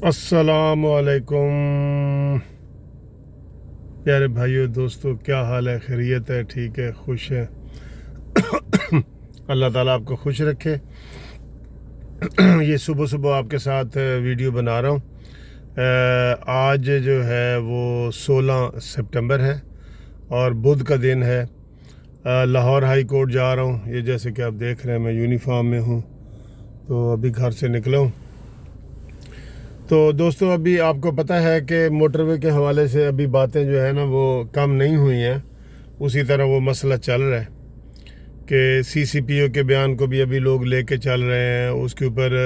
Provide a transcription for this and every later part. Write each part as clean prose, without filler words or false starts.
السلام علیکم پیارے بھائیو دوستو، کیا حال ہے؟ خیریت ہے؟ ٹھیک ہے؟ خوش ہے؟ اللہ تعالیٰ آپ کو خوش رکھے۔ یہ صبح صبح آپ کے ساتھ ویڈیو بنا رہا ہوں۔ آج جو ہے وہ 16 سپٹمبر ہے اور بدھ کا دن ہے۔ لاہور ہائی کورٹ جا رہا ہوں۔ یہ جیسے کہ آپ دیکھ رہے ہیں میں یونیفارم میں ہوں، تو ابھی گھر سے نکلا ہوں۔ تو دوستو، ابھی آپ کو پتہ ہے کہ موٹر وے کے حوالے سے ابھی باتیں جو ہے نا وہ کم نہیں ہوئی ہیں، اسی طرح وہ مسئلہ چل رہا ہے کہ CCPO کے بیان کو بھی ابھی لوگ لے کے چل رہے ہیں۔ اس کے اوپر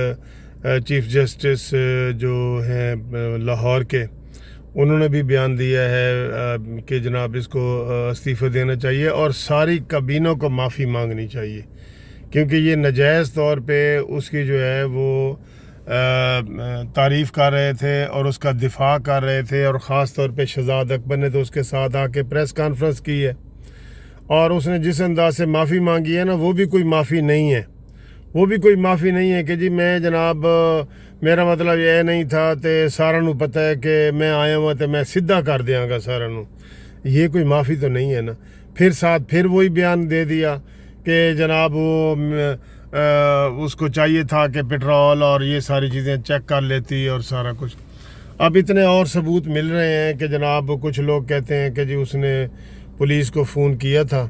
چیف جسٹس جو ہیں لاہور کے، انہوں نے بھی بیان دیا ہے کہ جناب اس کو استعفی دینا چاہیے اور ساری کابینوں کو معافی مانگنی چاہیے، کیونکہ یہ ناجائز طور پہ اس کی جو ہے وہ تعریف کر رہے تھے اور اس کا دفاع کر رہے تھے، اور خاص طور پہ شہزاد اکبر نے تو اس کے ساتھ آ کے پریس کانفرنس کی ہے، اور اس نے جس انداز سے معافی مانگی ہے نا، وہ بھی کوئی معافی نہیں ہے۔ وہ بھی کوئی معافی نہیں ہے کہ جی میں جناب میرا مطلب یہ نہیں تھا تے سارا نو پتہ ہے کہ میں آیا ہوں تے میں سیدھا کر دیاں گا سارا نو۔ یہ کوئی معافی تو نہیں ہے نا۔ پھر وہی بیان دے دیا کہ جناب وہ اس کو چاہیے تھا کہ پٹرول اور یہ ساری چیزیں چیک کر لیتی اور سارا کچھ۔ اب اتنے اور ثبوت مل رہے ہیں کہ جناب کچھ لوگ کہتے ہیں کہ جی اس نے پولیس کو فون کیا تھا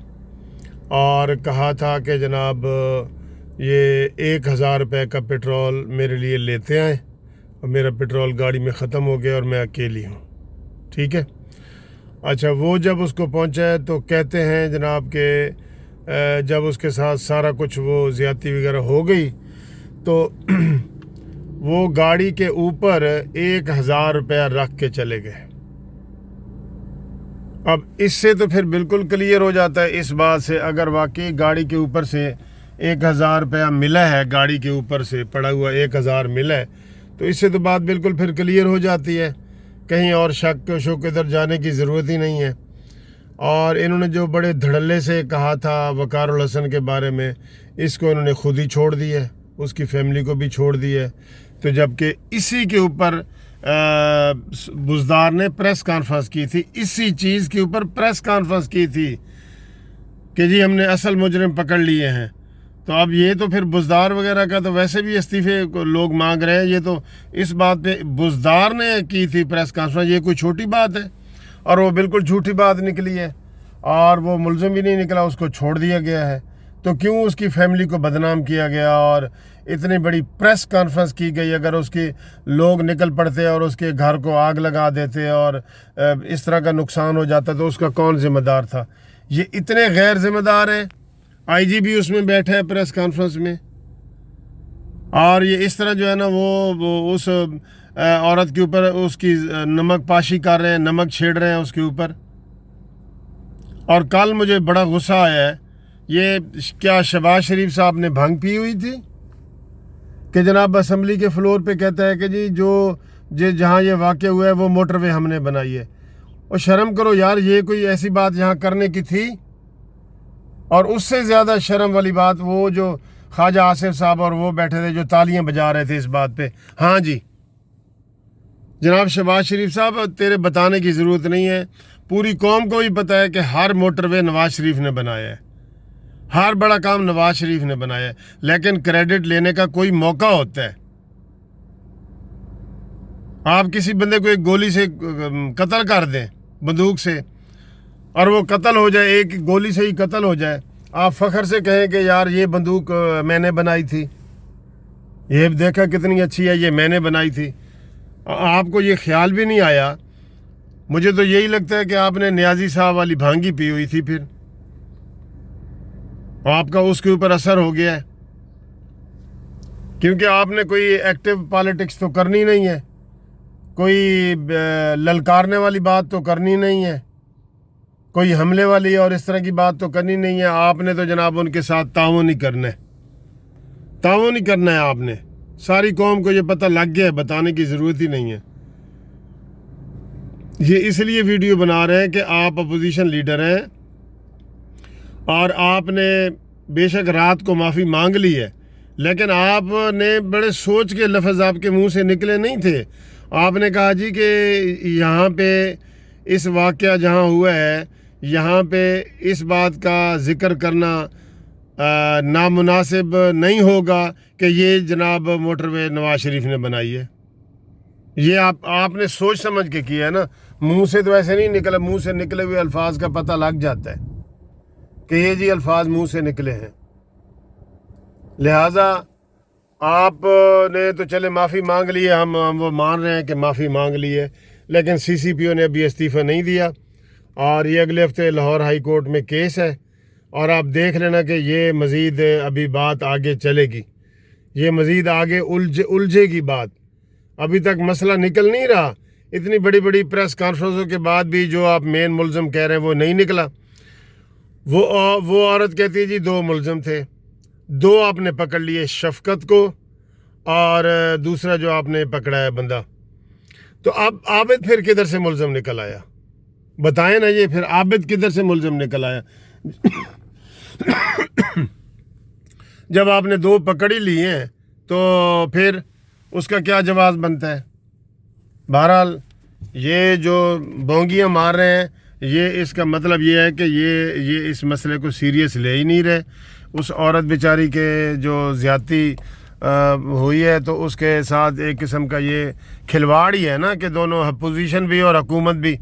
اور کہا تھا کہ جناب یہ 1000 روپے کا پٹرول میرے لیے لیتے آئیں، اور میرا پٹرول گاڑی میں ختم ہو گیا اور میں اکیلی ہوں۔ ٹھیک ہے، اچھا، وہ جب اس کو پہنچا ہے تو کہتے ہیں جناب کہ جب اس کے ساتھ سارا کچھ وہ زیادتی وغیرہ ہو گئی تو وہ گاڑی کے اوپر 1000 روپیہ رکھ کے چلے گئے۔ اب اس سے تو پھر بالکل کلیئر ہو جاتا ہے اس بات سے، اگر واقعی گاڑی کے اوپر سے 1000 روپیہ ملا ہے، گاڑی کے اوپر سے پڑا ہوا 1000 ملا ہے، تو اس سے تو بات بالکل پھر کلیئر ہو جاتی ہے، کہیں اور شک ادھر جانے کی ضرورت ہی نہیں ہے۔ اور انہوں نے جو بڑے دھڑلے سے کہا تھا وقار الحسن کے بارے میں، اس کو انہوں نے خود ہی چھوڑ دی ہے، اس کی فیملی کو بھی چھوڑ دی ہے۔ تو جبکہ اسی کے اوپر بزدار نے پریس کانفرنس کی تھی، اسی چیز کے اوپر پریس کانفرنس کی تھی کہ جی ہم نے اصل مجرم پکڑ لیے ہیں۔ تو اب یہ تو پھر بزدار وغیرہ کا تو ویسے بھی استعفے لوگ مانگ رہے ہیں، یہ تو اس بات پہ بزدار نے کی تھی پریس کانفرنس، یہ کوئی چھوٹی بات ہے، اور وہ بالکل جھوٹی بات نکلی ہے، اور وہ ملزم بھی نہیں نکلا، اس کو چھوڑ دیا گیا ہے۔ تو کیوں اس کی فیملی کو بدنام کیا گیا اور اتنی بڑی پریس کانفرنس کی گئی؟ اگر اس کے لوگ نکل پڑتے اور اس کے گھر کو آگ لگا دیتے اور اس طرح کا نقصان ہو جاتا تو اس کا کون ذمہ دار تھا؟ یہ اتنے غیر ذمہ دار ہیں۔ IG بھی اس میں بیٹھا ہے پریس کانفرنس میں، اور یہ اس طرح جو ہے نا وہ اس عورت کے اوپر اس کی نمک پاشی کر رہے ہیں، نمک چھیڑ رہے ہیں اس کے اوپر۔ اور کل مجھے بڑا غصہ آیا ہے، یہ کیا شہباز شریف صاحب نے بھنگ پی ہوئی تھی کہ جناب اسمبلی کے فلور پہ کہتا ہے کہ جی جہاں یہ واقع ہوا ہے وہ موٹر وے ہم نے بنائی ہے۔ اور شرم کرو یار، یہ کوئی ایسی بات یہاں کرنے کی تھی؟ اور اس سے زیادہ شرم والی بات وہ جو خواجہ آصف صاحب اور وہ بیٹھے تھے جو تالیاں بجا رہے تھے اس بات پہ۔ ہاں جی جناب شہباز شریف صاحب، تیرے بتانے کی ضرورت نہیں ہے، پوری قوم کو بھی پتہ ہے کہ ہر موٹر وے نواز شریف نے بنایا ہے، ہر بڑا کام نواز شریف نے بنایا ہے، لیکن کریڈٹ لینے کا کوئی موقع ہوتا ہے۔ آپ کسی بندے کو ایک گولی سے قتل کر دیں بندوق سے، اور وہ قتل ہو جائے، ایک گولی سے ہی قتل ہو جائے، آپ فخر سے کہیں کہ یار یہ بندوق میں نے بنائی تھی، یہ دیکھا کتنی اچھی ہے، یہ میں نے بنائی تھی۔ آپ کو یہ خیال بھی نہیں آیا؟ مجھے تو یہی لگتا ہے کہ آپ نے نیازی صاحب والی بھانگی پی ہوئی تھی، پھر آپ کا اس کے اوپر اثر ہو گیا ہے، کیونکہ آپ نے کوئی ایکٹیو پالیٹکس تو کرنی نہیں ہے، کوئی للکارنے والی بات تو کرنی نہیں ہے، کوئی حملے والی اور اس طرح کی بات تو کرنی نہیں ہے۔ آپ نے تو جناب ان کے ساتھ تعاون ہی کرنا ہے، تعاون ہی کرنا ہے آپ نے۔ ساری قوم کو یہ پتہ لگ گیا ہے، بتانے کی ضرورت ہی نہیں ہے۔ یہ اس لیے ویڈیو بنا رہے ہیں کہ آپ اپوزیشن لیڈر ہیں اور آپ نے بے شک رات کو معافی مانگ لی ہے، لیکن آپ نے بڑے سوچ کے لفظ آپ کے منہ سے نکلے نہیں تھے. آپ نے کہا جی کہ یہاں پہ اس واقعہ جہاں ہوا ہے یہاں پہ اس بات کا ذکر کرنا نامناسب نہیں ہوگا کہ یہ جناب موٹر وے نواز شریف نے بنائی ہے. یہ آپ نے سوچ سمجھ کے کیا ہے نا, منہ سے تو ایسے نہیں نکلا. منہ سے نکلے ہوئے الفاظ کا پتہ لگ جاتا ہے کہ یہ جی الفاظ منہ سے نکلے ہیں. لہٰذا آپ نے تو چلے معافی مانگ لی ہے, ہم وہ مان رہے ہیں کہ معافی مانگ لی ہے, لیکن سی سی پی او نے ابھی استعفیٰ نہیں دیا اور یہ اگلے ہفتے لاہور ہائی کورٹ میں کیس ہے. اور آپ دیکھ لینا کہ یہ مزید ابھی بات آگے چلے گی, یہ مزید آگے الجھے گی بات. ابھی تک مسئلہ نکل نہیں رہا. اتنی بڑی بڑی پریس کانفرنسوں کے بعد بھی جو آپ مین ملزم کہہ رہے ہیں وہ نہیں نکلا. وہ عورت کہتی ہے جی 2 ملزم تھے, 2 آپ نے پکڑ لیے, شفقت کو اور دوسرا جو آپ نے پکڑا ہے بندہ. تو اب عابد پھر کدھر سے ملزم نکل آیا؟ بتائیں نا, یہ پھر عابد کدھر سے ملزم نکل آیا؟ جب آپ نے 2 پکڑ ہی لیے ہیں تو پھر اس کا کیا جواز بنتا ہے؟ بہرحال یہ جو بونگیاں مار رہے ہیں یہ اس کا مطلب یہ ہے کہ یہ اس مسئلے کو سیریس لے ہی نہیں رہے. اس عورت بیچاری کے جو زیادتی ہوئی ہے تو اس کے ساتھ ایک قسم کا یہ کھلواڑ ہی ہے نا کہ دونوں اپوزیشن بھی اور حکومت بھی.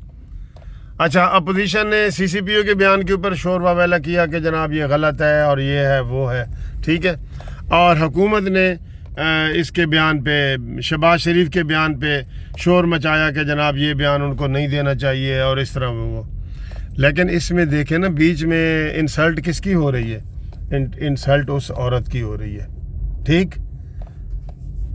اچھا, اپوزیشن نے سی سی پی او کے بیان کے اوپر شور واویلا کیا کہ جناب یہ غلط ہے اور یہ ہے وہ ہے, ٹھیک ہے, اور حکومت نے اس کے بیان پہ, شہباز شریف کے بیان پہ شور مچایا کہ جناب یہ بیان ان کو نہیں دینا چاہیے اور اس طرح وہ. لیکن اس میں دیکھیں نا بیچ میں انسلٹ کس کی ہو رہی ہے؟ انسلٹ اس عورت کی ہو رہی ہے, ٹھیک,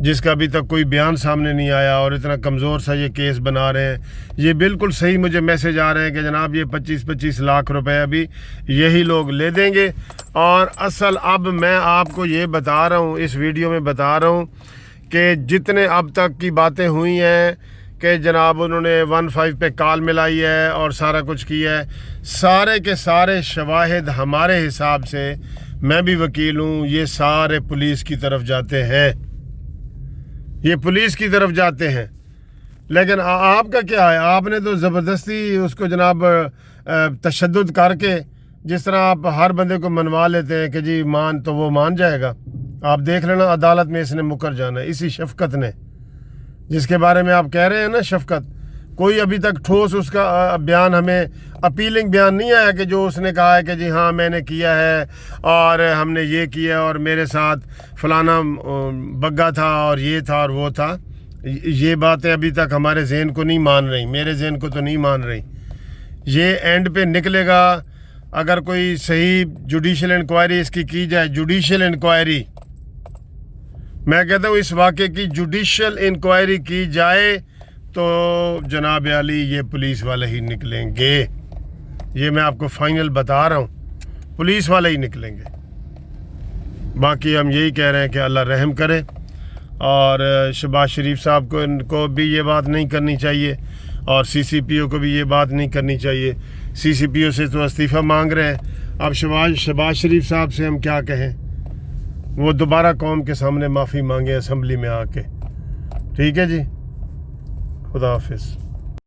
جس کا ابھی تک کوئی بیان سامنے نہیں آیا اور اتنا کمزور سا یہ کیس بنا رہے ہیں. یہ بالکل صحیح مجھے میسج آ رہے ہیں کہ جناب یہ 25-25 لاکھ روپے ابھی یہی لوگ لے دیں گے. اور اصل اب میں آپ کو یہ بتا رہا ہوں, اس ویڈیو میں بتا رہا ہوں کہ جتنے اب تک کی باتیں ہوئی ہیں کہ جناب انہوں نے 15 پہ کال ملائی ہے اور سارا کچھ کیا ہے, سارے کے سارے شواہد ہمارے حساب سے, میں بھی وکیل ہوں, یہ سارے پولیس کی طرف جاتے ہیں, یہ پولیس کی طرف جاتے ہیں. لیکن آپ کا کیا ہے؟ آپ نے تو زبردستی اس کو جناب تشدد کر کے, جس طرح آپ ہر بندے کو منوا لیتے ہیں کہ جی مان تو وہ مان جائے گا. آپ دیکھ لینا عدالت میں اس نے مکر جانا ہے, اسی شفقت نے, جس کے بارے میں آپ کہہ رہے ہیں نا شفقت. کوئی ابھی تک ٹھوس اس کا بیان, ہمیں اپیلنگ بیان نہیں آیا کہ جو اس نے کہا ہے کہ جی ہاں میں نے کیا ہے اور ہم نے یہ کیا اور میرے ساتھ فلانا بگا تھا اور یہ تھا اور وہ تھا. یہ باتیں ابھی تک ہمارے ذہن کو نہیں مان رہی, میرے ذہن کو تو نہیں مان رہی. یہ اینڈ پہ نکلے گا اگر کوئی صحیح جوڈیشل انکوائری اس کی جائے. جوڈیشل انکوائری, میں کہتا ہوں اس واقعے کی جوڈیشل انکوائری کی جائے تو جناب علی یہ پولیس والے ہی نکلیں گے. یہ میں آپ کو فائنل بتا رہا ہوں, پولیس والے ہی نکلیں گے. باقی ہم یہی کہہ رہے ہیں کہ اللہ رحم کرے, اور شہباز شریف صاحب کو بھی یہ بات نہیں کرنی چاہیے اور سی سی پی او کو بھی یہ بات نہیں کرنی چاہیے. سی سی پی او سے تو استعفیٰ مانگ رہے ہیں. اب شہباز شریف صاحب سے ہم کیا کہیں؟ وہ دوبارہ قوم کے سامنے معافی مانگے اسمبلی میں آ کے. ٹھیک ہے جی, خدا حافظ.